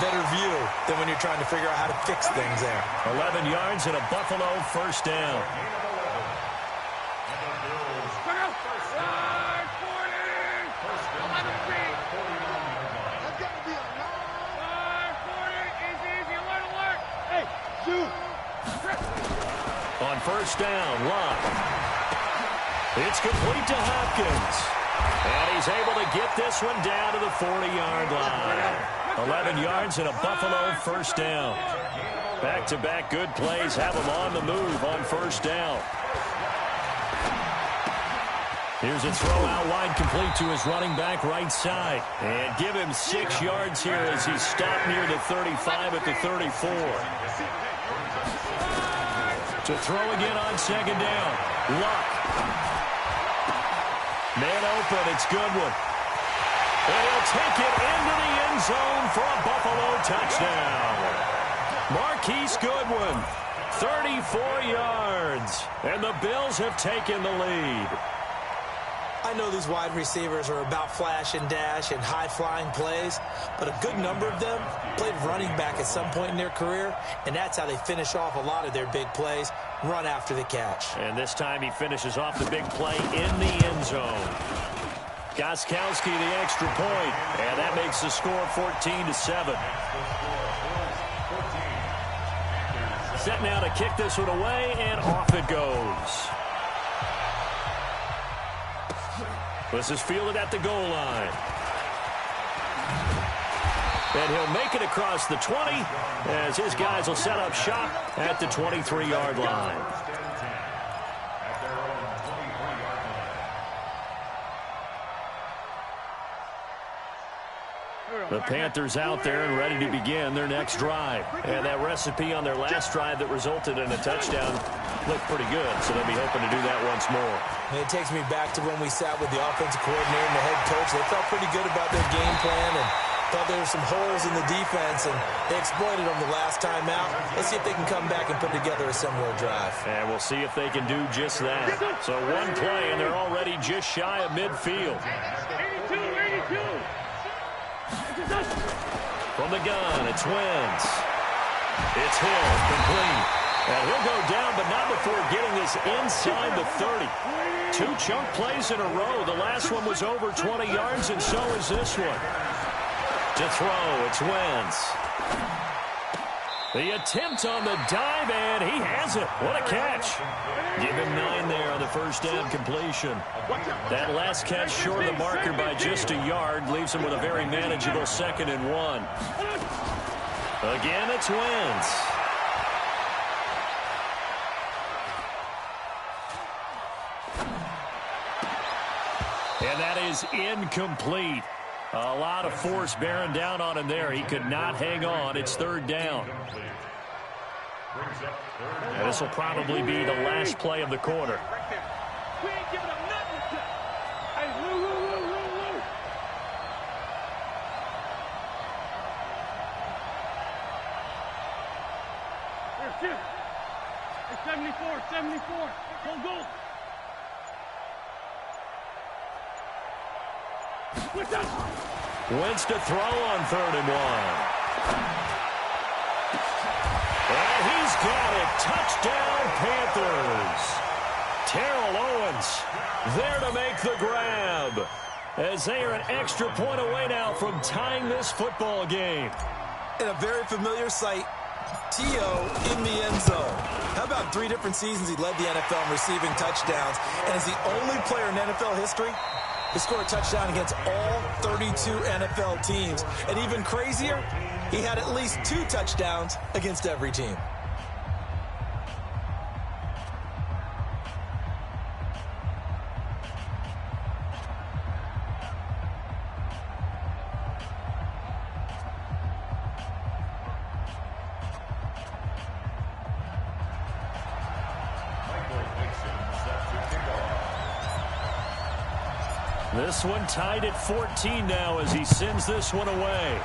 better view than when you're trying to figure out how to fix things there. 11 yards and a Buffalo first down. On first down, Lott. It's complete to Hopkins. And he's able to get this one down to the 40-yard line. 11 yards and a Buffalo first down. Back-to-back good plays have him on the move on first down. Here's a throw out wide, complete to his running back right side. And give him 6 yards here as he's stopped near the 35 at the 34. To throw again on second down. Luck. Man open, it's Goodwin. And he'll take it into the end zone for a Buffalo touchdown. Marquise Goodwin, 34 yards. And the Bills have taken the lead. I know these wide receivers are about flash and dash and high-flying plays, but a good number of them played running back at some point in their career, and that's how they finish off a lot of their big plays, run after the catch. And this time he finishes off the big play in the end zone. Gostkowski the extra point, and that makes the score 14-7. Set now to kick this one away, and off it goes. This is fielded at the goal line. And he'll make it across the 20 as his guys will set up shop at the 23-yard line. The Panthers out there and ready to begin their next drive. And that recipe on their last drive that resulted in a touchdown looked pretty good, so they'll be hoping to do that once more. It takes me back to when we sat with the offensive coordinator and the head coach. They felt pretty good about their game plan and thought there were some holes in the defense, and they exploited them the last time out. Let's see if they can come back and put together a similar drive. And we'll see if they can do just that. So one play, and they're already just shy of midfield. 82. From the gun, it's Wentz. It's Hill, complete. And he'll go down, but not before getting this inside the 30. 2 chunk plays in a row. The last one was over 20 yards, and so is this one. To throw, it's Wentz. The attempt on the dive, and he has it. What a catch. Give him 9 there on the first down completion. That last catch short of the marker by just a yard leaves him with a very manageable 2nd and 1. Again, it's Wentz. And that is incomplete. A lot of force bearing down on him there. He could not hang on. It's 3rd down. And this will probably be the last play of the quarter. It's 74. Go. Wentz to throw on 3rd and 1. And he's got it. Touchdown, Panthers. Terrell Owens there to make the grab, as they are an extra point away now from tying this football game. And a very familiar sight, T.O. in the end zone. How about 3 different seasons he led the NFL in receiving touchdowns, and is the only player in NFL history to score a touchdown against all 32 NFL teams. And even crazier, he had at least 2 touchdowns against every team. This one tied at 14 now as he sends this one away.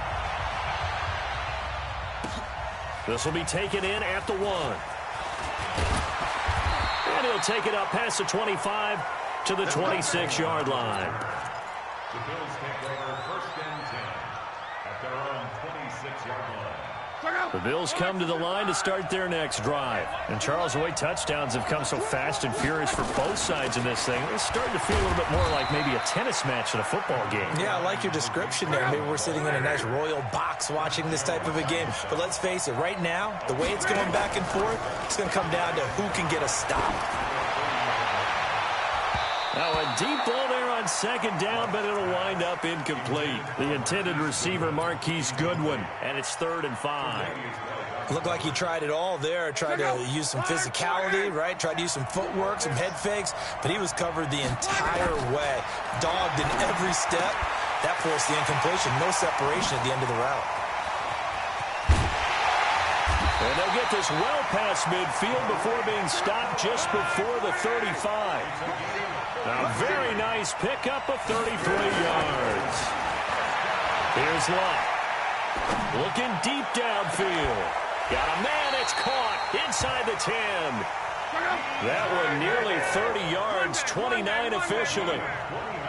This will be taken in at the 1. And he'll take it up past the 25 to the 26-yard line. The Bills take over 1st and 10 at The Bills come to the line to start their next drive. And Charles, the way touchdowns have come so fast and furious for both sides in this thing, it's starting to feel a little bit more like maybe a tennis match in a football game. Yeah, I like your description there. Maybe we're sitting in a nice royal box watching this type of a game. But let's face it, right now, the way it's going back and forth, it's going to come down to who can get a stop. Now a deep ball there on second down, but it'll wind up incomplete. The intended receiver, Marquise Goodwin, and it's 3rd and 5. Looked like he tried it all there. Tried to use some physicality, right? Tried to use some footwork, some head fakes, but he was covered the entire way. Dogged in every step. That forced the incompletion. No separation at the end of the route. And they'll get this well past midfield before being stopped just before the 35. A very nice pickup of 33 yards. Here's Luck. Looking deep downfield. Got a man, it's caught inside the 10. That one nearly 30 yards, 29 officially.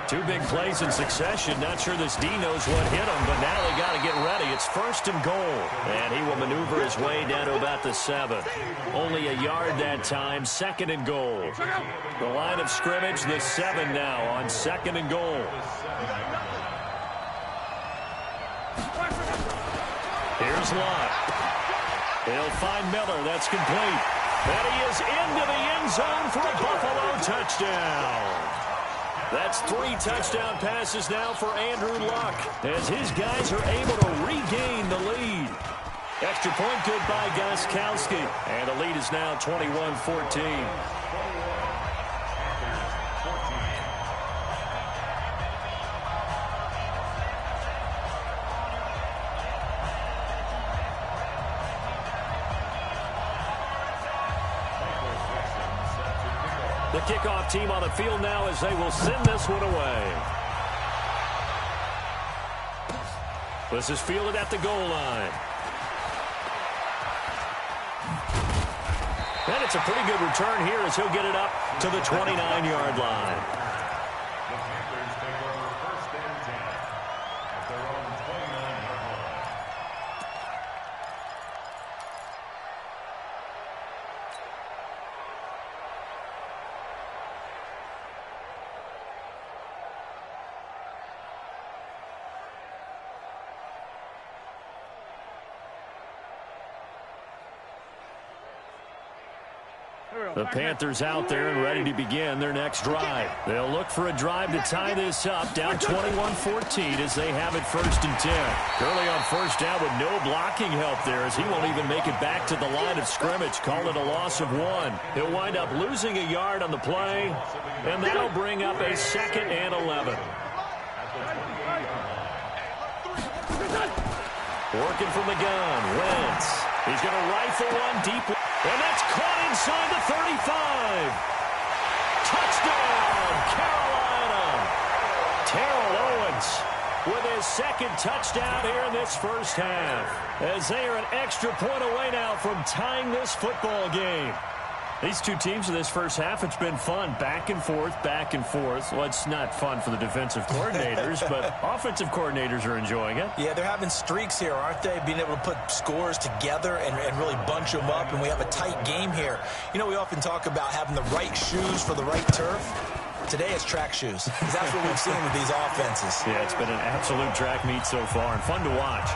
2 big plays in succession. Not sure this D knows what hit him, but now they got to get ready. It's 1st and goal. And he will maneuver his way down to about the 7. Only a yard that time, 2nd and goal. The line of scrimmage, the 7 now on 2nd and goal. Here's Lott. He'll find Miller. That's complete. And he is into the end zone for a Buffalo touchdown. That's 3 touchdown passes now for Andrew Luck as his guys are able to regain the lead. Extra point good by Gostkowski. And the lead is now 21-14. The kickoff team on the field now as they will send this one away. This is fielded at the goal line. And it's a pretty good return here as he'll get it up to the 29-yard line. The Panthers out there and ready to begin their next drive. They'll look for a drive to tie this up, down 21-14 as they have it 1st and 10. Early on 1st down with no blocking help there as he won't even make it back to the line of scrimmage. Call it a loss of 1. He'll wind up losing a yard on the play, and that'll bring up a 2nd and 11. Working from the gun, Wentz. He's going to rifle one deep. And that's caught inside the 35. Touchdown, Carolina. Terrell Owens with his 2nd touchdown here in this 1st half. As they are an extra point away now from tying this football game. These 2 teams in this 1st half, it's been fun. Back and forth, back and forth. Well, it's not fun for the defensive coordinators, but offensive coordinators are enjoying it. Yeah, they're having streaks here, aren't they? Being able to put scores together and really bunch them up, and we have a tight game here. You know, we often talk about having the right shoes for the right turf. Today it's track shoes, because that's what we've seen with these offenses. Yeah, it's been an absolute track meet so far, and fun to watch.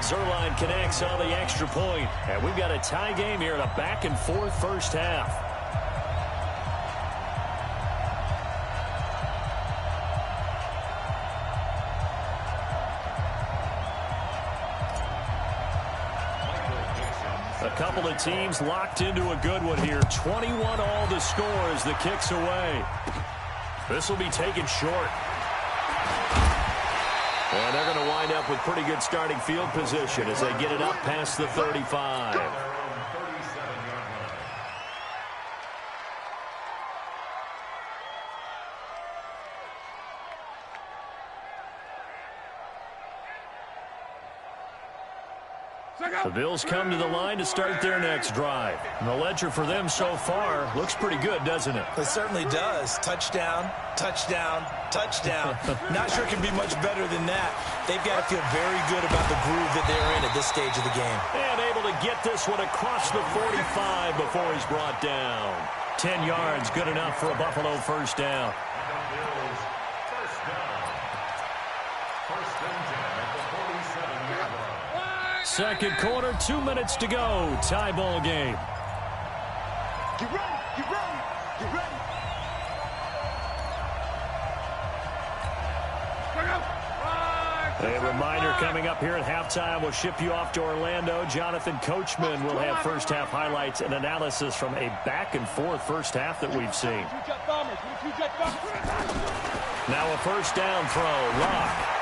Zerline connects on the extra point, and we've got a tie game here in a back-and-forth 1st half. A couple of teams locked into a good one here. 21 all the score as the kick's away. This will be taken short. And they're going to wind up with pretty good starting field position as they get it up past the 35. The Bills come to the line to start their next drive. And the ledger for them so far looks pretty good, doesn't it? It certainly does. Touchdown, touchdown, touchdown. Not sure it can be much better than that. They've got to feel very good about the groove that they're in at this stage of the game. And able to get this one across the 45 before he's brought down. 10 yards, good enough for a Buffalo first down. Second quarter, 2 minutes to go. Tie ball game. Get ready, get ready, get ready. A reminder coming up here at halftime. We'll ship you off to Orlando. Jonathan Coachman will have first half highlights and analysis from a back-and-forth first half that we've seen. Now a first down throw. Lock.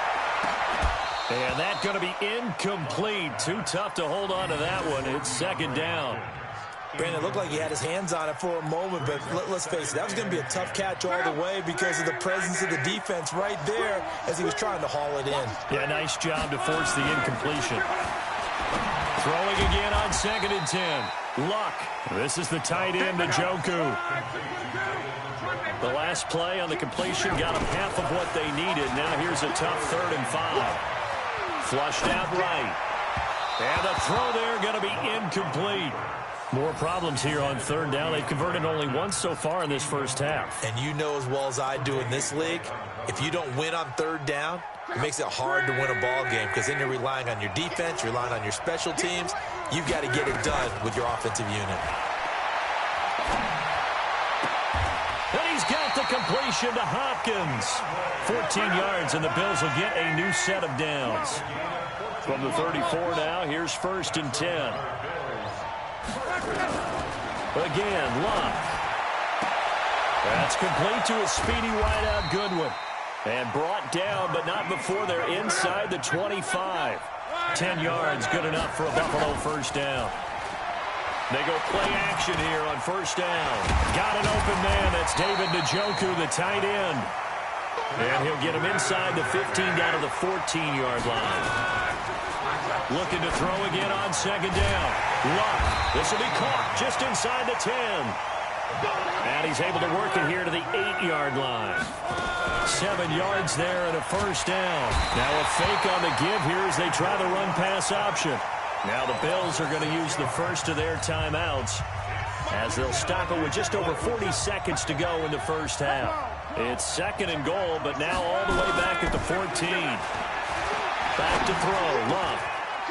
And that's going to be incomplete. Too tough to hold on to that one. It's second down. Brandon, it looked like he had his hands on it for a moment, but let's face it, that was going to be a tough catch all the way because of the presence of the defense right there as he was trying to haul it in. Yeah, nice job to force the incompletion. Throwing again on 2nd and 10. Luck. This is the tight end to Njoku. The last play on the completion got them half of what they needed. Now here's a tough 3rd and 5. Flushed out right. And the throw there going to be incomplete. More problems here on 3rd down. They've converted only once so far in this first half. And you know as well as I do in this league, if you don't win on 3rd down, it makes it hard to win a ball game because then you're relying on your defense, you're relying on your special teams. You've got to get it done with your offensive unit. And he's got the completion to Hopkins. 14 yards, and the Bills will get a new set of downs. From the 34 now, here's 1st and 10. Again, Luck. That's complete to a speedy wideout Goodwin. And brought down, but not before they're inside the 25. 10 yards, good enough for a Buffalo first down. They go play action here on first down. Got an open man. That's David Njoku, the tight end. And he'll get him inside the 15 down to the 14-yard line. Looking to throw again on 2nd down. Luck. This will be caught just inside the 10. And he's able to work it here to the 8-yard line. 7 yards there and a first down. Now a fake on the give here as they try the run-pass option. Now the Bills are going to use the first of their timeouts as they'll stop it with just over 40 seconds to go in the first half. It's 2nd and goal, but now all the way back at the 14. Back to throw, Luck.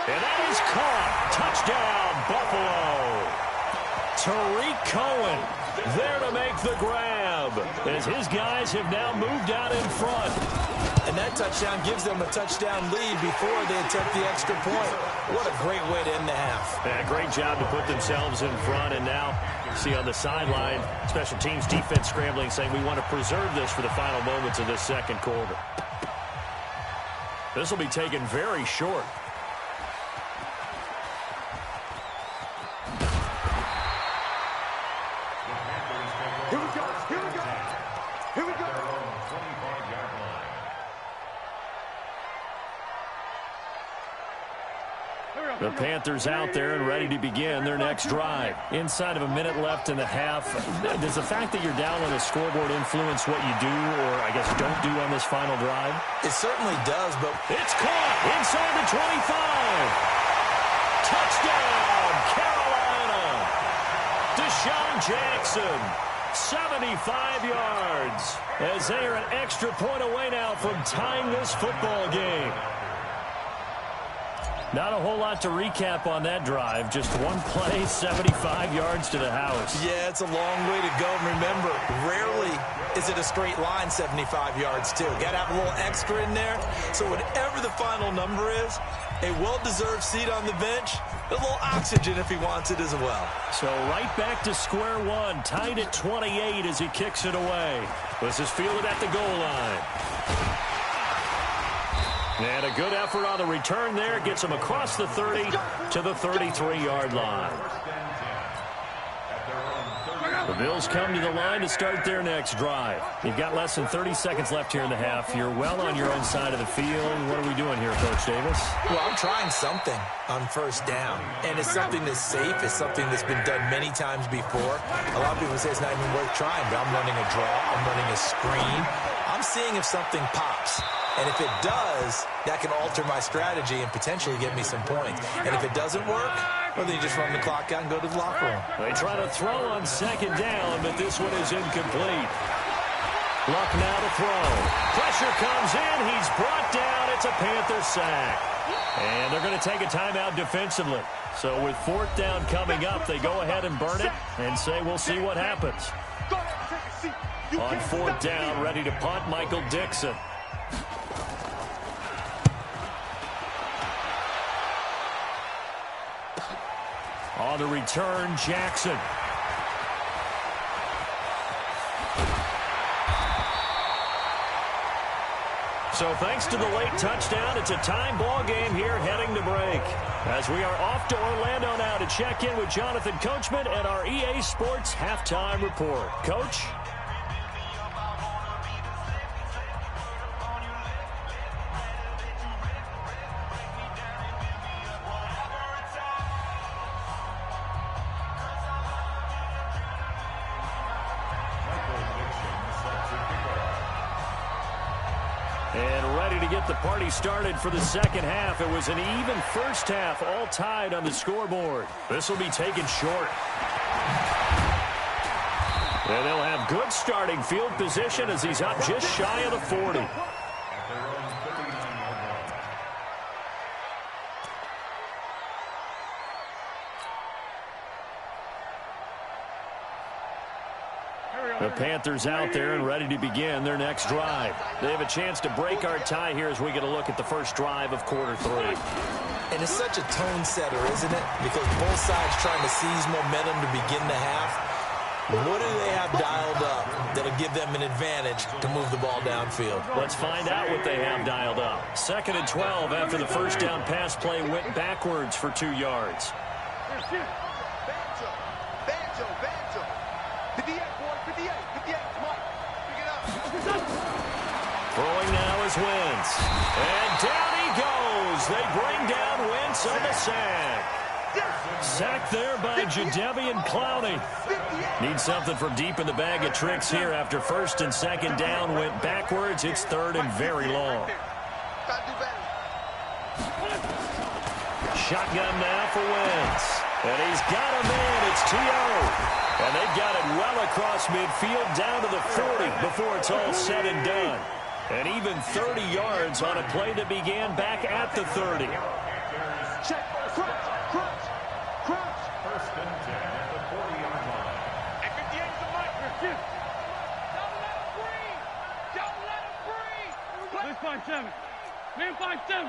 And that is caught. Touchdown, Buffalo. Tariq Cohen there to make the grab as his guys have now moved out in front. And that touchdown gives them a touchdown lead before they attempt the extra point. What a great way to end the half. Yeah, great job to put themselves in front. And now, see on the sideline, special teams defense scrambling, saying we want to preserve this for the final moments of this second quarter. This will be taken very short. Here we go, here we go, here we go. The Panthers out there and ready to begin their next drive. Inside of a minute left in the half. Does the fact that you're down on the scoreboard influence what you do or, I guess, don't do on this final drive? It certainly does, but it's caught inside the 25. Touchdown, Carolina. Deshaun Jackson, 75 yards. As they are an extra point away now from tying this football game. Not a whole lot to recap on that drive. Just one play, 75 yards to the house. Yeah, it's a long way to go. Remember, rarely is it a straight line 75 yards, too. Got to have a little extra in there. So whatever the final number is, a well-deserved seat on the bench, a little oxygen if he wants it as well. So right back to square one, tied at 28 as he kicks it away. This is fielded at the goal line. And a good effort on the return there. Gets him across the 30 to the 33-yard line. The Bills come to the line to start their next drive. You've got less than 30 seconds left here in the half. You're well on your own side of the field. What are we doing here, Coach Davis? Well, I'm trying something on first down, and it's something that's safe. It's something that's been done many times before. A lot of people say it's not even worth trying, but I'm running a draw. I'm running a screen. I'm seeing if something pops. And if it does, that can alter my strategy and potentially get me some points. And if it doesn't work, well, then you just run the clock out and go to the locker room. They try to throw on second down, but this one is incomplete. Luck now to throw. Pressure comes in. He's brought down. It's a Panther sack. And they're going to take a timeout defensively. So with fourth down coming up, they go ahead and burn it and say we'll see what happens. On fourth down, ready to punt, Michael Dixon. On the return, Jackson. So thanks to the late touchdown, it's a time ball game here heading to break. As we are off to Orlando now to check in with Jonathan Coachman and our EA Sports halftime report. Coach? And ready to get the party started for the second half. It was an even first half, all tied on the scoreboard. This will be taken short. And they'll have good starting field position as he's up just shy of the 40. The Panthers out there and ready to begin their next drive. They have a chance to break our tie here as we get a look at the first drive of quarter three. And it's such a tone setter, isn't it? Because both sides trying to seize momentum to begin the half. What do they have dialed up that'll give them an advantage to move the ball downfield? Let's find out what they have dialed up. 2nd and 12 after the first down pass play went backwards for 2 yards. Throwing now is Wentz. And down he goes. They bring down Wentz on the sack. Sacked there by Jadeveon Clowney. Need something from deep in the bag of tricks here after first and second down went backwards. It's third and very long. Shotgun now for Wentz. And he's got a man. It's T.O. And they've got it well across midfield down to the 40 before it's all said and done. And even 30 yards on a play that began back at the 30. Check. Crunch. First and 10 at the 40-yard line. At 58 is the mic. Don't let him breathe. Man 5-7.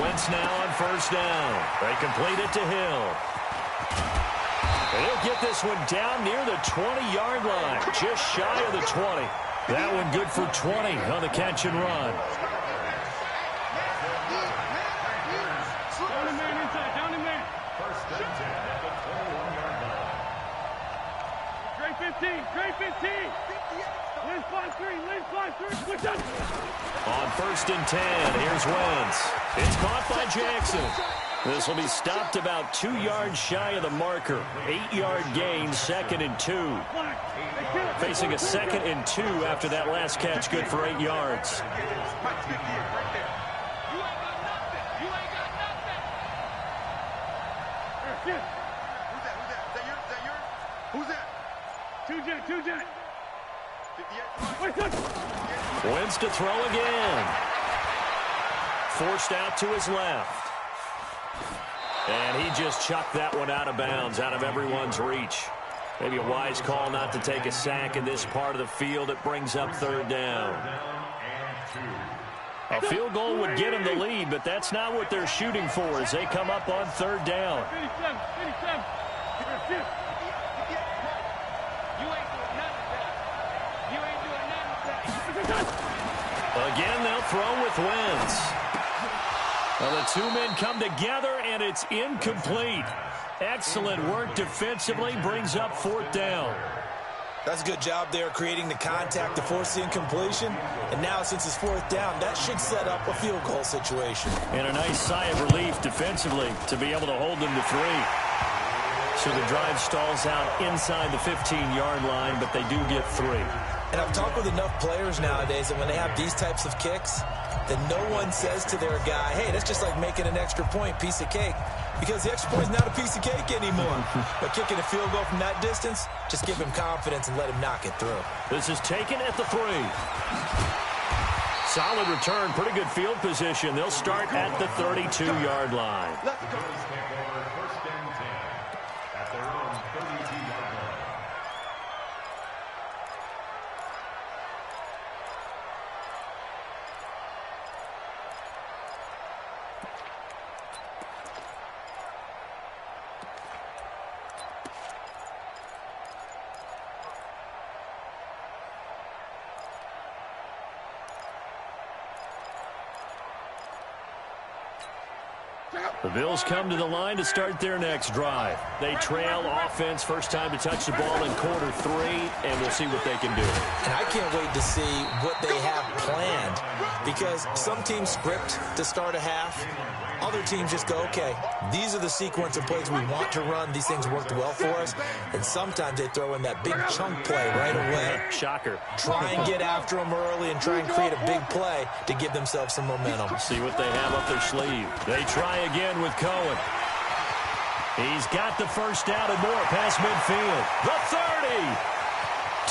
Wentz now on first down. They complete it to Hill. And he'll get this one down near the 20-yard line, just shy of the 20. That one good for 20 on the catch and run. Down the man. First and 10 at the 21-yard line. Great 15. Lynch 5-3. Switch up. On first and 10, here's Wentz. It's caught by Jackson. This will be stopped about 2 yards shy of the marker. 8-yard gain, 2nd and 2. Facing a 2nd and 2 after that last catch, good for 8 yards. Who's that? Two jet. Wentz to throw again. Forced out to his left. And he just chucked that one out of bounds, out of everyone's reach. Maybe a wise call not to take a sack in this part of the field. It brings up third down. A field goal would get him the lead, but that's not what they're shooting for as they come up on third down. 57. Again, they'll throw with Wentz. Well, the two men come together, and it's incomplete. Excellent work defensively, brings up 4th down. That's a good job there creating the contact to force the incompletion. And now since it's 4th down, that should set up a field goal situation. And a nice sigh of relief defensively to be able to hold them to 3. So the drive stalls out inside the 15-yard line, but they do get 3. And I've talked with enough players nowadays that when they have these types of kicks, that no one says to their guy, hey, that's just like making an extra point, piece of cake. Because the extra point is not a piece of cake anymore. But kicking a field goal from that distance, just give him confidence and let him knock it through. This is taken at the 3. Solid return, pretty good field position. They'll start at the 32-yard line. Let's go. First and 10 at their own 32-yard line. The Bills come to the line to start their next drive. They trail offense, first time to touch the ball in quarter 3, and we'll see what they can do. And I can't wait to see what they have planned, because some teams script to start a half. Other teams just go, okay, these are the sequence of plays we want to run. These things worked well for us. And sometimes they throw in that big chunk play right away. Shocker. Try and get after them early and try and create a big play to give themselves some momentum. See what they have up their sleeve. They try again with Cohen. He's got the first down and more past midfield. The 30.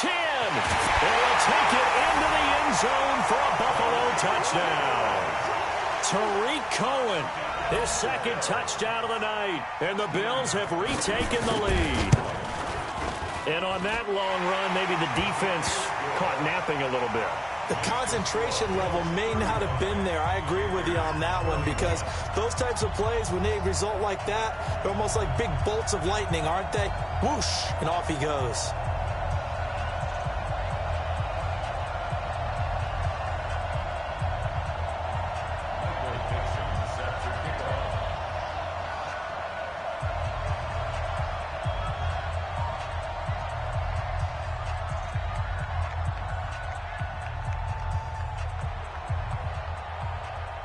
10. They will take it into the end zone for a Buffalo touchdown. Tariq Cohen, his second touchdown of the night, and the Bills have retaken the lead. And on that long run, maybe the defense caught napping a little bit. The concentration level may not have been there. I agree with you on that one, because those types of plays, when they result like that, they're almost like big bolts of lightning, aren't they? Whoosh, and off he goes.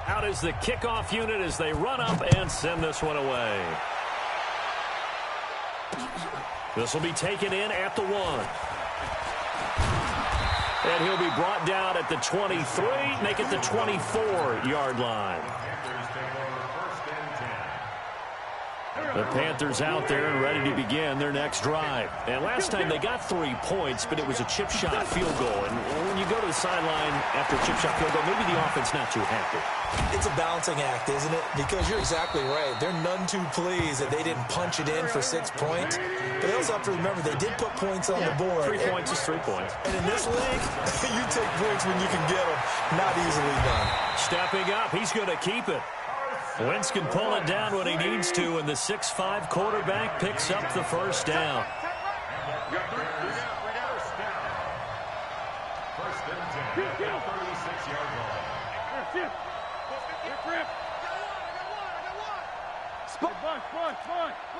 Out is the kickoff unit as they run up and send this one away. This will be taken in at the 1. And he'll be brought down at the 23, make it the 24-yard line. The Panthers out there and ready to begin their next drive. And last time they got 3 points, but it was a chip shot field goal. And when you go to the sideline after a chip shot field goal, maybe the offense not too happy. It's a balancing act, isn't it? Because you're exactly right. They're none too pleased that they didn't punch it in for 6 points. But they also have to remember they did put points on the board. 3 points is 3 points. And in this league, you take points when you can get them. Not easily done. Stepping up, he's going to keep it. Wentz can pull it down when he needs to, and the 6'5" quarterback picks up the first down. First and 10 at the 36-yard line.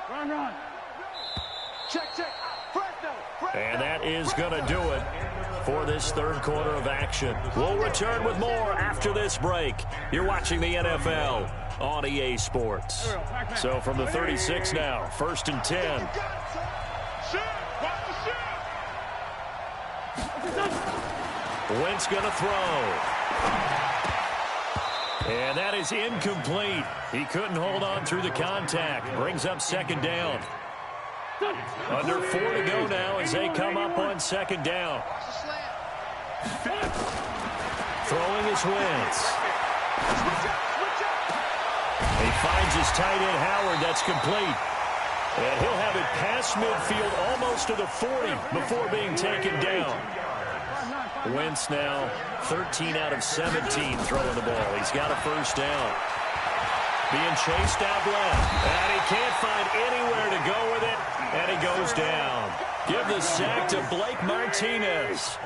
Run. Check. And that is going to do it for this third quarter of action. We'll return with more after this break. You're watching the NFL on EA Sports. So from the 36 now, first and 10. Wentz going to throw. And that is incomplete. He couldn't hold on through the contact. Brings up second down. Under 4 to go now as they come up on second down. Throwing is Wentz. He finds his tight end Howard. That's complete. And he'll have it past midfield almost to the 40 before being taken down. Wentz now 13 out of 17 throwing the ball. He's got a first down. Being chased out left. And he can't find anywhere to go with it. And he goes down. Give the sack to Blake Martinez.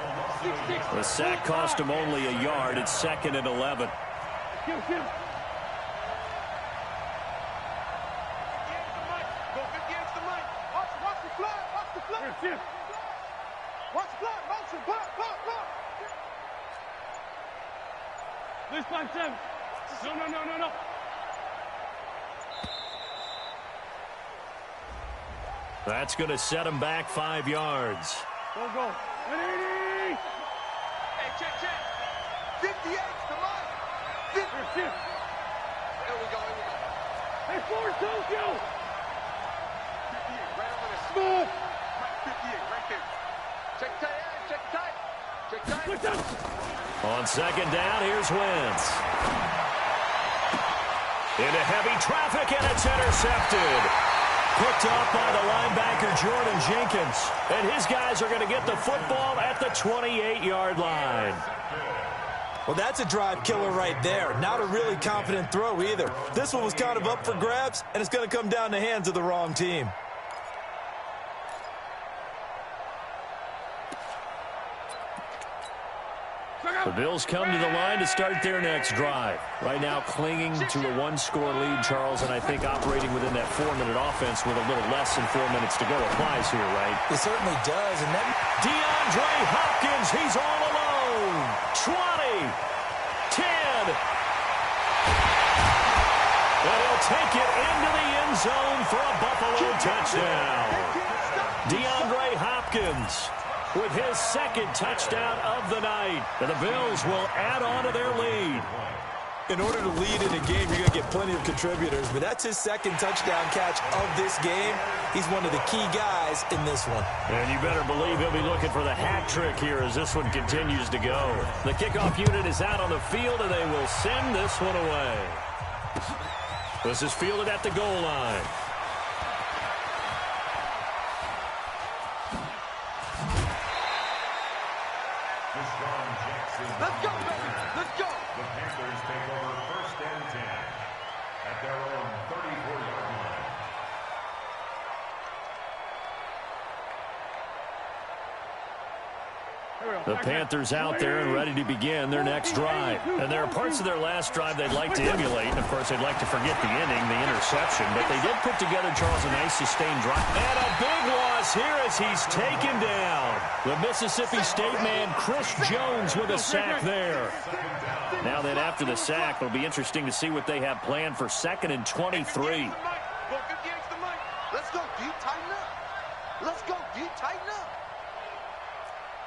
The sack cost him only a yard. It's 2nd and 11. shift. Watch block, motion, block. This 5-7. No. That's going to set him back 5 yards. Go. 180. Hey, check. 58, come on. 50. Here, shift. Here we go. Hey, forward, Tokyo. 58, right over there. Move. Right, 58, right there. Check tight. Switch up. On second down, here's Wentz. Into heavy traffic, and it's intercepted. Picked up by the linebacker, Jordan Jenkins. And his guys are going to get the football at the 28-yard line. Well, that's a drive killer right there. Not a really confident throw either. This one was kind of up for grabs, and it's going to come down the hands of the wrong team. The Bills come to the line to start their next drive. Right now clinging to a one-score lead, Charles, and I think operating within that 4-minute offense with a little less than 4 minutes to go applies here, right? It certainly does. And then DeAndre Hopkins, he's all alone. 20, 10. And he'll take it into the end zone for a Buffalo touchdown. DeAndre Hopkins with his second touchdown of the night. And the Bills will add on to their lead. in order to lead in a game, you're going to get plenty of contributors, but that's his second touchdown catch of this game. He's one of the key guys in this one. And you better believe he'll be looking for the hat trick here as this one continues to go. The kickoff unit is out on the field, and they will send this one away. This is fielded at the goal line. Let's go, baby. Let's go. The Panthers take over 1st and 10 at their own 34-yard line. The Panthers out there and ready to begin their next drive. And there are parts of their last drive they'd like to emulate. And, of course, they'd like to forget the inning, the interception. But they did put together, Charles, a nice sustained drive. And a big loss here as he's taken down. The Mississippi State man, Chris Jones, with a sack there. Now then, after the sack, it'll be interesting to see what they have planned for 2nd and 23. Let's go, D. Tighten up. Let's go, D. Tighten up.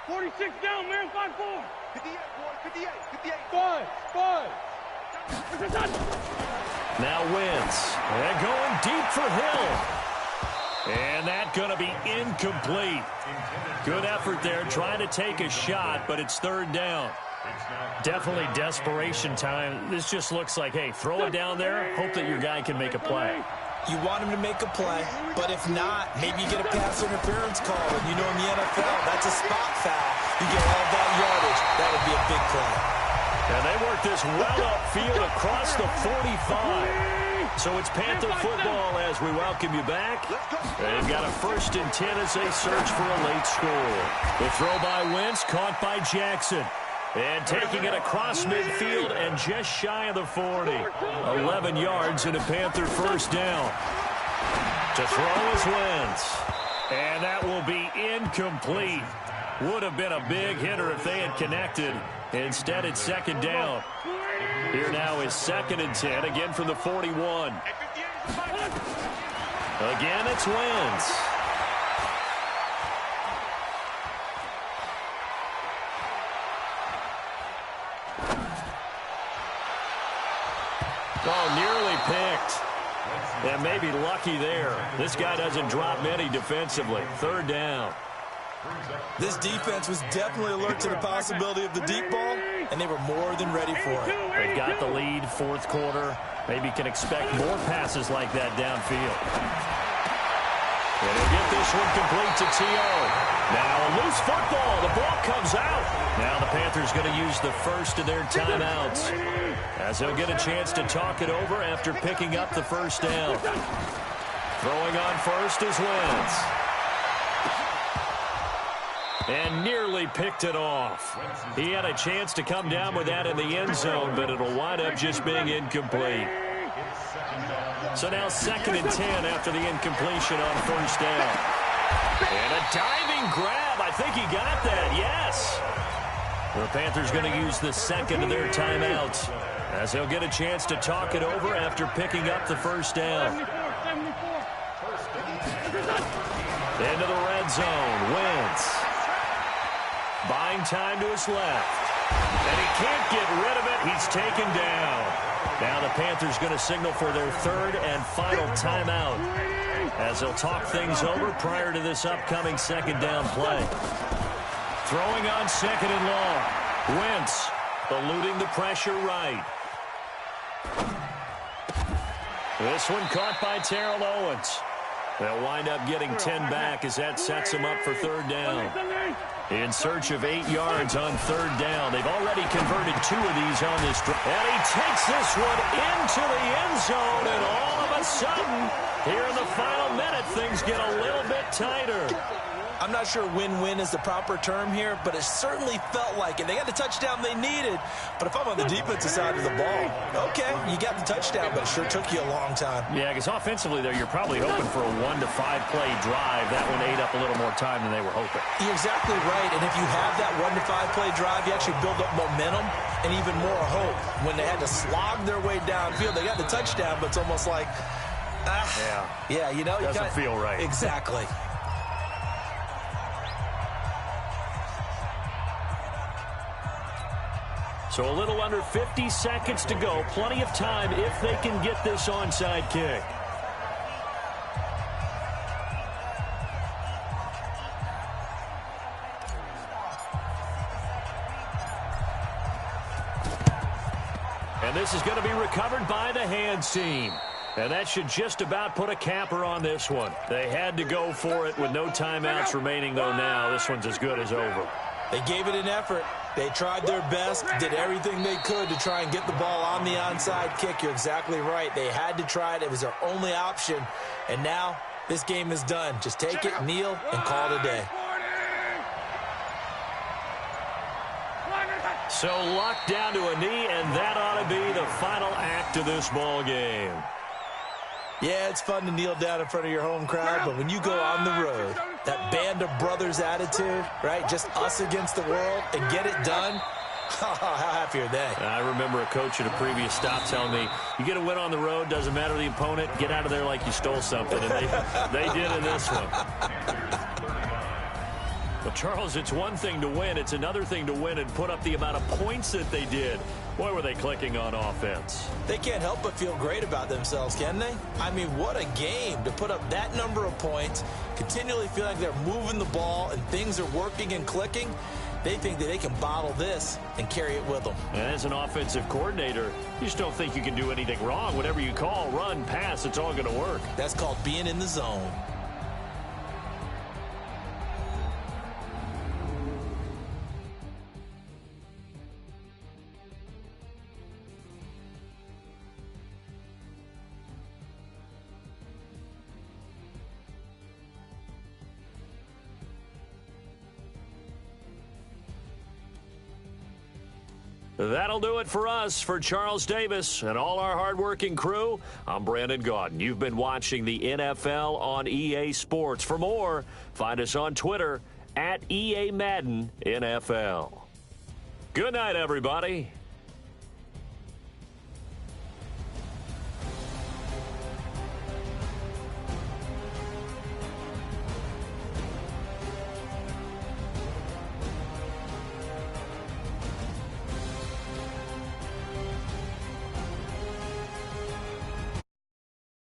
46 down, man. 5-4. 58, boy. 58. 58. 5. Now Wentz. And going deep for Hill. And that going to be incomplete. Good effort there, trying to take a shot, but it's 3rd down. Definitely desperation time. This just looks like, hey, throw it down there, hope that your guy can make a play. You want him to make a play, but if not, maybe you get a pass interference call. And you know in the NFL, that's a spot foul. You get all that yardage. That would be a big play. And they work this well upfield across the 45. So it's Panther football as we welcome you back. They've got a 1st and 10 as they search for a late score. The throw by Wentz, caught by Jackson. And taking it across midfield and just shy of the 40. 11 yards and a Panther 1st down. To throw is Wentz. And that will be incomplete. Would have been a big hitter if they had connected. Instead, it's 2nd down. Here now is 2nd and 10, again from the 41. Again, it's Wentz. Oh, nearly picked. And maybe lucky there. This guy doesn't drop many defensively. 3rd down. This defense was definitely alert to the possibility of the deep ball, and they were more than ready for it. They've got the lead, 4th quarter. Maybe can expect more passes like that downfield. And he'll get this one complete to T.O. Now a loose football. The ball comes out. Now the Panthers going to use the first of their timeouts, as he'll get a chance to talk it over after picking up the 1st down. Throwing on first is Wentz. And nearly picked it off. He had a chance to come down with that in the end zone, but it'll wind up just being incomplete. So now 2nd and 10 after the incompletion on 1st down. And a diving grab. I think he got that, yes. The Panthers going to use the second of their timeouts, as they'll get a chance to talk it over after picking up the first down. Into the red zone. Wentz. Buying time to his left. And he can't get rid of it. He's taken down. Now the Panthers going to signal for their third and final timeout, as they'll talk things over prior to this upcoming second down play. Throwing on second and long. Wentz eluding the pressure right. This one caught by Terrell Owens. They'll wind up getting 10 back as that sets them up for third down. In search of 8 yards on third down. They've already converted 2 of these on this drive. And he takes this one into the end zone, and all of a sudden, here in the final minute, things get a little bit tighter. I'm not sure win-win is the proper term here, but it certainly felt like it. They got the touchdown they needed, but if I'm on the defensive side of the ball, okay, you got the touchdown, but it sure took you a long time. Yeah, because offensively there, you're probably hoping for a 1 to 5 play drive. That one ate up a little more time than they were hoping. You're exactly right, and if you have that 1 to 5 play drive, you actually build up momentum and even more hope. When they had to slog their way downfield, they got the touchdown, but it's almost like, yeah, you know, doesn't feel right. Exactly. So a little under 50 seconds to go. Plenty of time if they can get this onside kick. And this is going to be recovered by the hands team. And that should just about put a capper on this one. They had to go for it with no timeouts remaining, though now this one's as good as over. They gave it an effort. They tried their best, did everything they could to try and get the ball on the onside kick. You're exactly right. They had to try it. It was their only option. And now this game is done. Just take it, kneel, and call it a day. So locked down to a knee, and that ought to be the final act of this ball game. Yeah, it's fun to kneel down in front of your home crowd, but when you go on the road, that band of brothers attitude, right, just us against the world, and get it done, how happy are they? I remember a coach at a previous stop telling me, you get a win on the road, doesn't matter the opponent, get out of there like you stole something, and they did in this one. Well, Charles, it's one thing to win. It's another thing to win and put up the amount of points that they did. Boy, were they clicking on offense. They can't help but feel great about themselves, can they? I mean, what a game to put up that number of points, continually feel like they're moving the ball and things are working and clicking. They think that they can bottle this and carry it with them. And as an offensive coordinator, you just don't think you can do anything wrong. Whatever you call, run, pass, it's all going to work. That's called being in the zone. That'll do it for us. For Charles Davis and all our hardworking crew, I'm Brandon Gaudin. You've been watching the NFL on EA Sports. For more, find us on Twitter @EA Madden NFL. Good night, everybody.